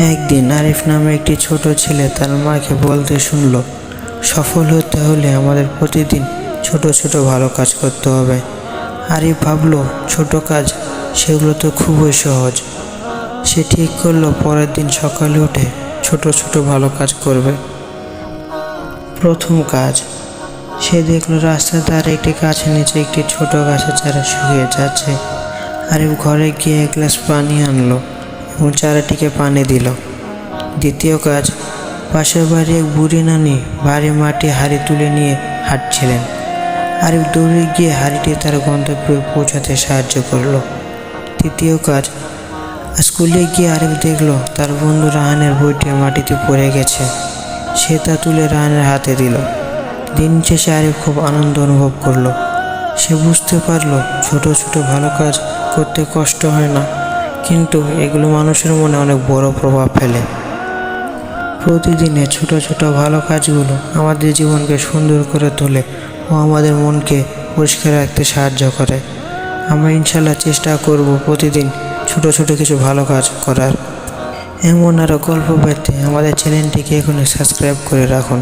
একদিন আরিফ নামে একটি ছোট ছেলে তার মাকে বলতে শুনল, সফল হতে হলে আমাদের প্রতিদিন ছোট ছোট ভালো কাজ করতে হবে। আরিফ ভাবল, ছোট কাজ, সেগুলো তো খুবই সহজ। সে ঠিক করলো পরের দিন সকালে উঠে ছোট ছোট ভালো কাজ করবে। প্রথম কাজ, সে দেখলো রাস্তার ধারে একটি গাছের নিচে একটি ছোট গাছের চারা শুকিয়ে যাচ্ছে। আরিফ ঘরে গিয়ে এক গ্লাস পানি আনলো এবং চারাটিকে পানি দিল। দ্বিতীয় কাজ, পাশের বাড়ি এক বুড়ি নানি ভারী মাটি হাঁড়ি তুলে নিয়ে হাঁটছিলেন। আরিফ দৌড়ে গিয়ে হাঁড়িটি তার গন্তব্যে পৌঁছাতে সাহায্য করলো। তৃতীয় কাজ, স্কুলে গিয়ে আরিফ দেখলো তার বন্ধু রাহানের বইটি মাটিতে পড়ে গেছে। সে তা তুলে রাহানের হাতে দিল। দিন শেষে আরিফ খুব আনন্দ অনুভব করলো। সে বুঝতে পারলো ছোট ছোট ভালো কাজ করতে কষ্ট হয় না, কিন্তু এগুলো মানুষের মনে অনেক বড় প্রভাব ফেলে। প্রতিদিনের ছোট ছোট ভালো কাজগুলো আমাদের জীবনকে সুন্দর করে তোলে ও আমাদের মনকে পরিষ্কার রাখতে সাহায্য করে। আমরা ইনশাল্লাহ চেষ্টা করব প্রতিদিন ছোট ছোট কিছু ভালো কাজ করার। এমন আরও গল্প পেতে আমাদের চ্যানেলটিকে এখনই সাবস্ক্রাইব করে রাখুন।